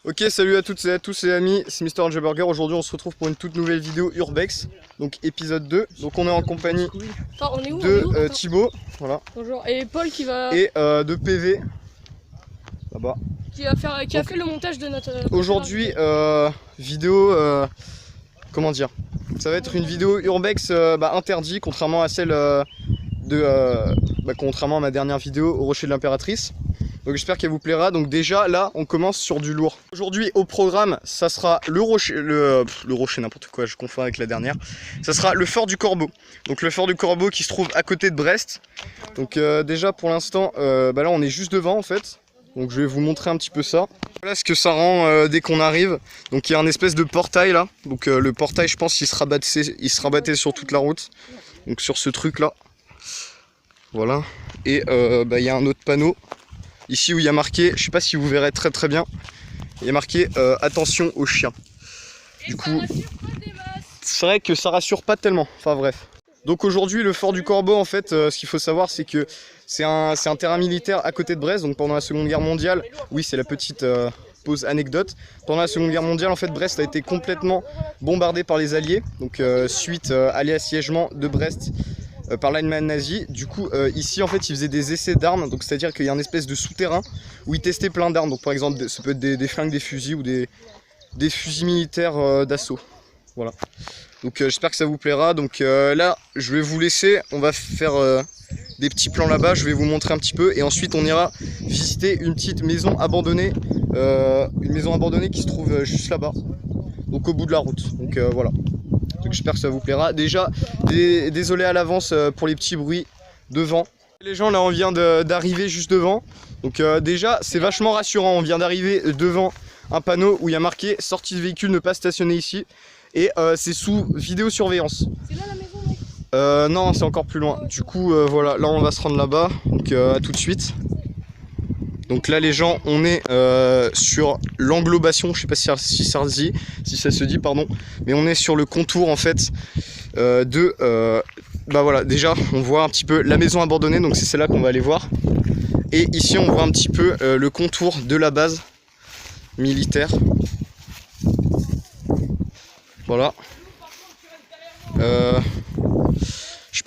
Ok, salut à toutes et à tous les amis, c'est Mister Angel Burger. Aujourd'hui on se retrouve pour une toute nouvelle vidéo Urbex, donc épisode 2. Donc on est en compagnie de Thibaut, voilà. Bonjour. Et Paul qui va... Et de PV, là-bas. Qui a fait le montage de notre... Aujourd'hui, vidéo, comment dire, ça va être une vidéo Urbex interdit, contrairement à celle contrairement à ma dernière vidéo au Rocher de l'Impératrice. Donc j'espère qu'elle vous plaira. Donc déjà là on commence sur du lourd. Aujourd'hui au programme ça sera le rocher, le rocher n'importe quoi, je confonds avec la dernière. Ça sera le fort du Corbeau. Donc le fort du Corbeau qui se trouve à côté de Brest. Donc déjà pour l'instant là on est juste devant en fait. Donc je vais vous montrer un petit peu ça. Voilà ce que ça rend dès qu'on arrive. Donc il y a un espèce de portail là. Donc le portail je pense il se rabattait sur toute la route. Donc sur ce truc là. Voilà. Et il y a un autre panneau. Ici où il y a marqué, je sais pas si vous verrez très bien, il y a marqué attention aux chiens. Du coup, c'est vrai que ça rassure pas tellement, enfin bref. Donc aujourd'hui le fort du Corbeau en fait, ce qu'il faut savoir c'est que c'est un terrain militaire à côté de Brest, donc pendant la Seconde Guerre mondiale, oui c'est la petite pause anecdote, pendant la Seconde Guerre mondiale en fait Brest a été complètement bombardé par les Alliés, donc suite à l'assiégement de Brest par l'Allemagne nazie. Du coup ici en fait ils faisaient des essais d'armes, donc c'est à dire qu'il y a un espèce de souterrain où ils testaient plein d'armes, donc par exemple ça peut être des flingues, des fusils ou des fusils militaires d'assaut. Voilà, donc j'espère que ça vous plaira. Donc là je vais vous laisser, on va faire des petits plans là-bas, je vais vous montrer un petit peu et ensuite on ira visiter une petite maison abandonnée, qui se trouve juste là-bas, donc au bout de la route. Donc voilà. Donc j'espère que ça vous plaira. Déjà, désolé à l'avance pour les petits bruits de vent. Les gens là on vient d'arriver juste devant. Donc déjà c'est vachement rassurant. On vient d'arriver devant un panneau où il y a marqué sortie de véhicule ne pas stationner ici. Et c'est sous vidéosurveillance. C'est là la maison mec? Non c'est encore plus loin. Du coup voilà, là on va se rendre là-bas. Donc à tout de suite. Donc là les gens on est sur l'englobation, je sais pas si ça se dit pardon, mais on est sur le contour en fait voilà, déjà on voit un petit peu la maison abandonnée, donc c'est celle-là qu'on va aller voir. Et ici on voit un petit peu le contour de la base militaire. Voilà.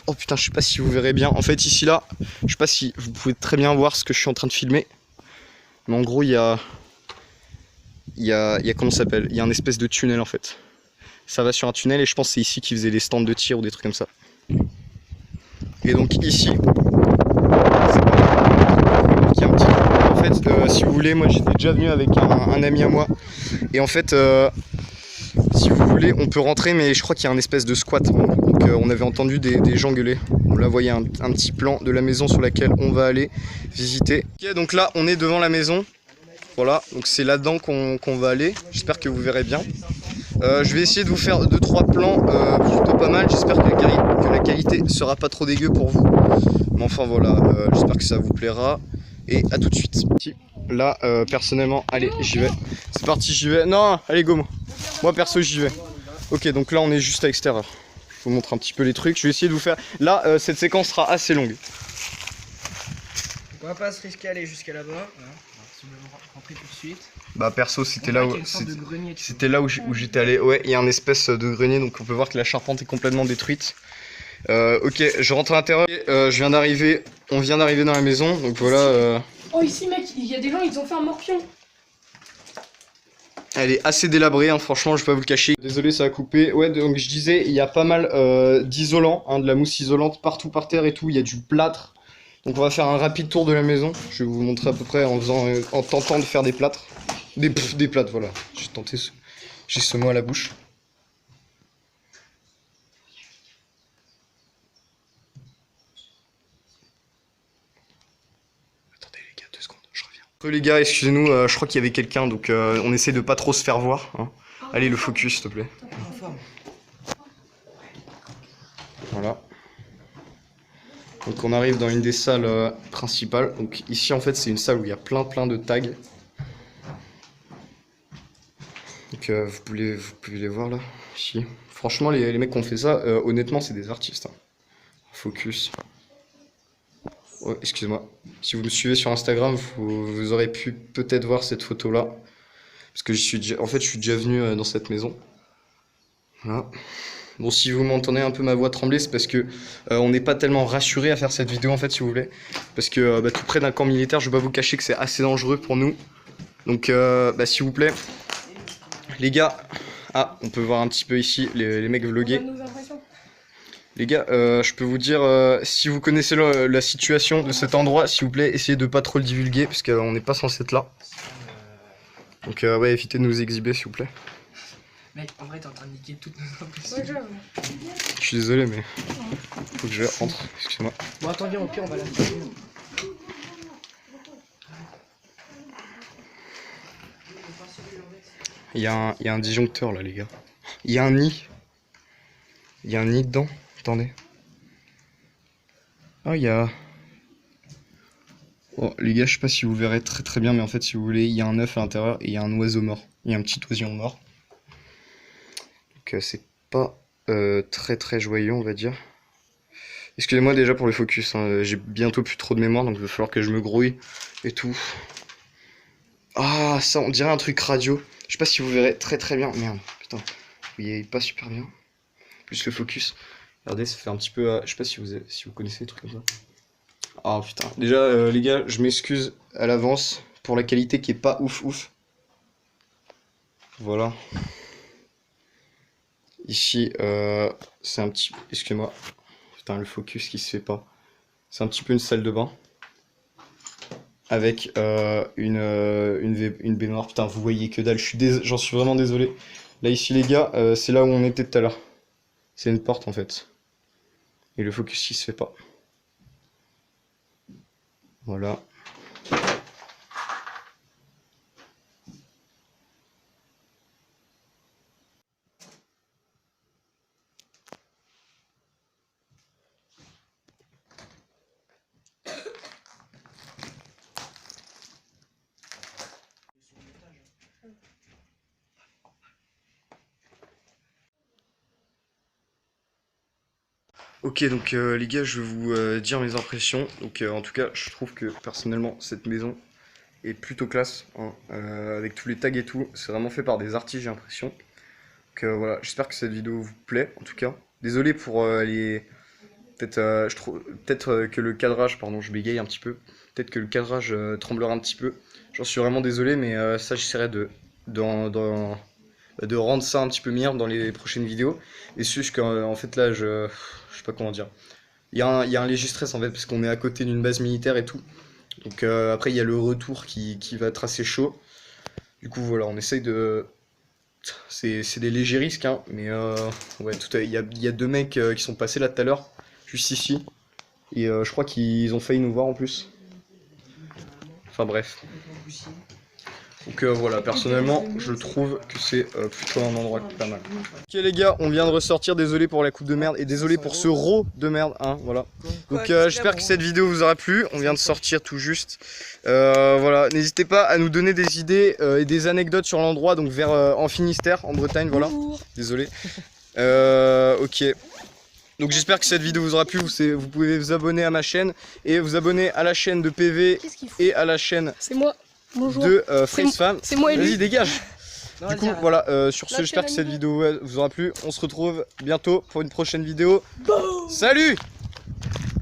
Oh putain, je sais pas si vous verrez bien. En fait ici là, je sais pas si vous pouvez très bien voir ce que je suis en train de filmer. Mais en gros, il y a comment ça s'appelle? Il y a un espèce de tunnel en fait. Ça va sur un tunnel et je pense que c'est ici qu'ils faisaient les stands de tir ou des trucs comme ça. Et donc ici, en fait, si vous voulez, moi j'étais déjà venu avec un ami à moi. Et en fait, si vous voulez, on peut rentrer, mais je crois qu'il y a un espèce de squat. Donc on avait entendu des gens gueuler. On là voyait un petit plan de la maison sur laquelle on va aller visiter. Ok, donc là on est devant la maison. Voilà, donc c'est là-dedans qu'on va aller. J'espère que vous verrez bien. Je vais essayer de vous faire 2-3 plans plutôt pas mal. J'espère que la qualité sera pas trop dégueu pour vous. Mais enfin voilà, j'espère que ça vous plaira. Et à tout de suite. Là, personnellement, allez, j'y vais. C'est parti, j'y vais. Non, allez, go. Moi, perso, j'y vais. Ok, donc là, on est juste à l'extérieur. Je vous montre un petit peu les trucs. Je vais essayer de vous faire... Là, cette séquence sera assez longue. On va pas se risquer à aller jusqu'à là-bas. Voilà. Si vous voulez rentrer tout de suite. Bah perso c'était là où j'étais allé. Ouais, il y a un espèce de grenier, donc on peut voir que la charpente est complètement détruite. Ok, je rentre à l'intérieur. On vient d'arriver dans la maison, donc voilà. Oh ici mec, il y a des gens, ils ont fait un morpion. Elle est assez délabrée, hein, franchement, je vais pas vous le cacher. Désolé, ça a coupé. Ouais, donc je disais, il y a pas mal d'isolant, hein, de la mousse isolante partout par terre et tout. Il y a du plâtre. Donc on va faire un rapide tour de la maison. Je vais vous montrer à peu près en tentant de faire des plâtres. Des plâtres, voilà. J'ai ce mot à la bouche. Attendez les gars, 2 secondes, je reviens. Les gars, excusez-nous, je crois qu'il y avait quelqu'un, donc on essaie de pas trop se faire voir. Hein. Allez, le focus, s'il te plaît. Voilà. Donc on arrive dans une des salles principales. Donc ici en fait c'est une salle où il y a plein de tags. Donc vous pouvez les voir là, ici. Franchement les mecs qui ont fait ça, honnêtement c'est des artistes. Hein. Focus. Oh, excusez-moi. Si vous me suivez sur Instagram, vous aurez pu peut-être voir cette photo là. parce que en fait je suis déjà venu dans cette maison. Voilà. Bon, si vous m'entendez un peu ma voix trembler, c'est parce que on n'est pas tellement rassuré à faire cette vidéo en fait, si vous voulez, parce que tout près d'un camp militaire, je vais pas vous cacher que c'est assez dangereux pour nous. Donc s'il vous plaît, les gars, on peut voir un petit peu ici les mecs vloguer. Les gars, je peux vous dire, si vous connaissez la situation de cet endroit, s'il vous plaît, essayez de pas trop le divulguer, parce qu'on n'est pas censé être là. Donc ouais, évitez de nous exhiber, s'il vous plaît. Mec, en vrai, t'es en train de niquer toutes nos impressions. Je suis désolé, mais faut que je rentre, excusez-moi. Bon, attends, viens, au pire, on va la faire. Il y a un disjoncteur là, les gars. Il y a un nid. Il y a un nid dedans. Attendez. Ah, il y a... Oh, les gars, je sais pas si vous verrez très bien, mais en fait, si vous voulez, il y a un œuf à l'intérieur et il y a un oiseau mort. Il y a un petit oiseau mort. Donc, c'est pas très joyeux, on va dire. Excusez-moi déjà pour le focus, hein. J'ai bientôt plus trop de mémoire, donc il va falloir que je me grouille et tout. Ah, ça, on dirait un truc radio. Je sais pas si vous verrez très bien. Merde, putain, vous voyez pas super bien. Plus le focus. Regardez, ça fait un petit peu... je sais pas si vous connaissez des trucs comme ça. Ah putain, déjà les gars, je m'excuse à l'avance pour la qualité qui est pas ouf. Voilà. Ici, c'est un petit... Excusez-moi. Putain, le focus qui se fait pas. C'est un petit peu une salle de bain. Avec une baignoire. Putain, vous voyez que dalle. J'en suis vraiment désolé. Là, ici, les gars, c'est là où on était tout à l'heure. C'est une porte, en fait. Et le focus qui se fait pas. Voilà. Ok, donc les gars, je vais vous dire mes impressions. Donc en tout cas, je trouve que personnellement, cette maison est plutôt classe, hein, avec tous les tags et tout. C'est vraiment fait par des artistes, j'ai l'impression. Donc voilà, j'espère que cette vidéo vous plaît, en tout cas. Désolé pour les... Peut-être que le cadrage, pardon, je bégaye un petit peu. Peut-être que le cadrage tremblera un petit peu. J'en suis vraiment désolé, mais ça, j'essaierai de rendre ça un petit peu meilleur dans les prochaines vidéos. Et c'est juste qu'en fait là, je sais pas comment dire. Il y a un léger stress en fait, parce qu'on est à côté d'une base militaire et tout. Donc après, il y a le retour qui va être assez chaud. Du coup, voilà, on essaye de... C'est des légers risques, hein, mais ouais, il y a deux mecs qui sont passés là tout à l'heure, juste ici. Et je crois qu'ils ont failli nous voir en plus. Enfin bref. Donc voilà, personnellement, je trouve que c'est plutôt un endroit pas mal. Ok les gars, on vient de ressortir, désolé pour la coupe de merde et désolé pour ce row de merde, hein, voilà. Donc j'espère que cette vidéo vous aura plu, on vient de sortir tout juste. Voilà, n'hésitez pas à nous donner des idées et des anecdotes sur l'endroit, donc vers en Finistère, en Bretagne, voilà. Désolé. Ok. Donc j'espère que cette vidéo vous aura plu, vous pouvez vous abonner à ma chaîne et vous abonner à la chaîne de PV et à la chaîne... C'est moi. Bonjour. De Freeze Fam. C'est moi et lui. Vas-y, dégage. Non, du coup, voilà, sur ce, j'espère que cette vidéo vous aura plu. On se retrouve bientôt pour une prochaine vidéo. Salut!